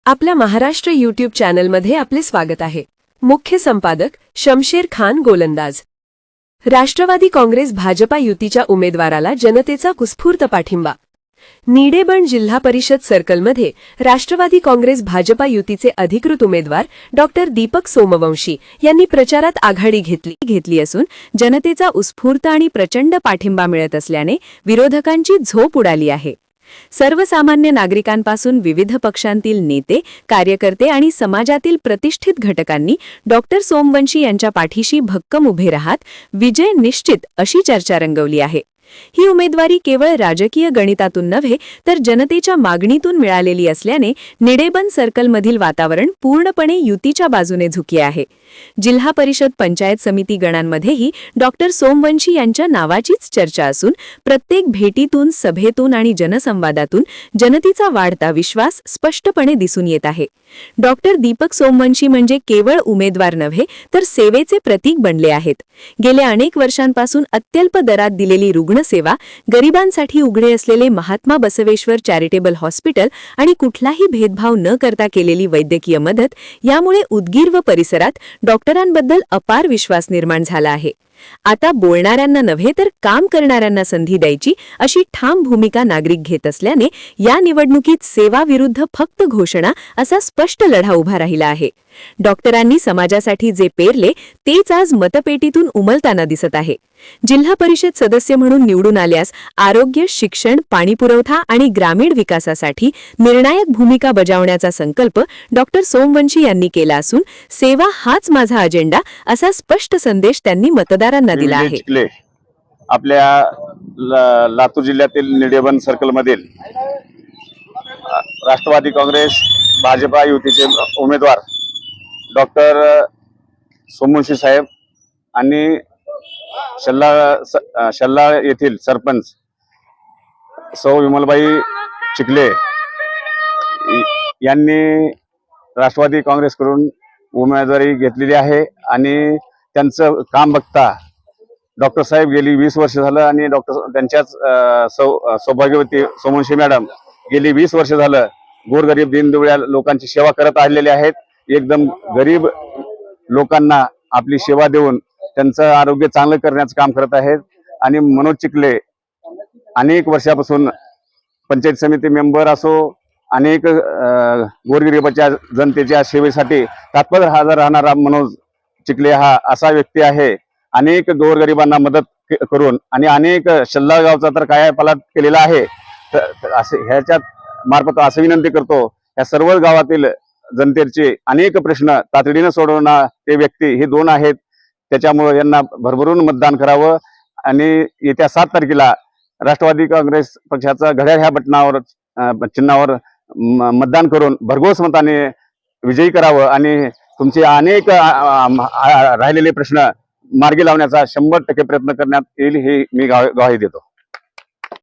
आपल्या महाराष्ट्र यूट्यूब चॅनलमध्ये आपले स्वागत आहे। मुख्य संपादक शमशेर खान गोलंदाज। राष्ट्रवादी काँग्रेस भाजपा युतीच्या उमेदवाराला जनतेचा उत्स्फूर्त पाठिंबा। निडेबन जिल्हा परिषद सर्कलमध्ये राष्ट्रवादी काँग्रेस भाजपा युतीचे अधिकृत उमेदवार डॉक्टर दीपक सोमवंशी यांनी प्रचारात आघाडी घेतली असून जनतेचा उत्स्फूर्त आणि प्रचंड पाठिंबा मिळत असल्याने विरोधकांची झोप उडाली आहे। सर्वसामान्य नागरिकांपासून विविध पक्षांतील नेते, कार्यकर्ते आणि समाजातील प्रतिष्ठित घटकांनी डॉक्टर सोमवंशी यांच्या पाठीशी भक्कम उभे राहत विजय निश्चित अशी चर्चा रंगवली आहे। ही उमेदवारी केवळ राजकीय गणितातून नव्हे तर जनतेच्या मागणीतून मिळालेली असल्याने निडेबन सर्कलमधील वातावरण पूर्णपणे युतीच्या बाजूने झुकले आहे। जिल्हा परिषद पंचायत समिती गणांमध्येही डॉक्टर सोमवंशी यांच्या नावाचीच चर्चा असून प्रत्येक भेटीतून, सभेतून आणि जनसंवादातून जनतेचा वाढता विश्वास स्पष्टपणे दिसून येत आहे। डॉक्टर दीपक सोमवंशी म्हणजे केवळ उमेदवार नव्हे तर सेवेचे प्रतीक बनले आहेत। गेल्या अनेक वर्षांपासून अत्यल्प दरात दिलेली रुग्णसेवा, गरिबांसाठी उघडे असलेले महात्मा बसवेश्वर चॅरिटेबल हॉस्पिटल आणि कुठलाही भेदभाव न करता केलेली वैद्यकीय मदत यामुळे उदगीर व परिसरात डॉक्टरांबद्दल अपार विश्वास निर्माण झाला आहे। आता बोलणाऱ्यांना नव्हे तर काम करणाऱ्यांना संधी द्यायची अशी ठाम भूमिका नागरिक घेत असल्याने या निवडणुकीत सेवा विरुद्ध फक्त घोषणा असा स्पष्ट लढा उभा राहिला आहे। डॉक्टरांनी समाजासाठी जे पेरले तेच आज मतपेटीतून उमलताना दिसत आहे। जिल्हा परिषद सदस्य म्हणून निवडून आल्यास आरोग्य, शिक्षण, पाणीपुरवठा आणि ग्रामीण विकासासाठी निर्णायक भूमिका बजावण्याचा संकल्प डॉक्टर सोमवंशी यांनी केला असून सेवा हाच माझा अजेंडा असा स्पष्ट संदेश त्यांनी मतदारांना दिला आहे। आपल्या लातूर जिल्ह्यातील निडेबन सर्कलमधील राष्ट्रवादी काँग्रेस भाजपा युतीचे उमेदवार डॉक्टर सोमवंशी साहेब आणि शल्ला येथील सरपंच सौ विमलबाई चिखले यांनी राष्ट्रवादी काँग्रेसकडून उमेदवारी घेतलेली आहे आणि त्यांचं काम बघता डॉक्टर साहेब गेली 20 वर्ष झालं आणि त्यांच्याच सौभाग्यवती सोमवंशी मॅडम गेली 20 वर्ष झालं गोरगरीब दीनदुबळ्या लोकांची सेवा करत आलेले आहेत। एकदम गरीब लोकांना आपली सेवा देऊन त्यांचं आरोग्य चांगलं करण्याचं काम करत आहेत। आणि मनोज चिखले अनेक वर्षापासून पंचायत समिती मेंबर असो, अनेक गोरगरिबाच्या जनतेच्या सेवेसाठी तत्पर हजर राहणारा मनोज चिखले हा असा व्यक्ती आहे। अनेक गोरगरिबांना मदत करून आणि अनेक शल्ला गावचा तर कायापालट केलेला आहे। असे ह्याच्या मार्फत असं विनंती करतो, या सर्व गावातील जनतेचे अनेक प्रश्न तातडीने सोडवणारे ते व्यक्ती हे दोन आहेत। त्याच्यामुळे यांना भरभरून मतदान करावं आणि येत्या 7 तारखेला राष्ट्रवादी काँग्रेस पक्षाचा घड्याळ ह्या बटनावर चिन्हावर मतदान करून भरघोस मताने विजयी करावं आणि तुमचे अनेक राहिलेले प्रश्न मार्गी लावण्याचा 100% प्रयत्न करण्यात येईल हे मी ग्वाही देतो।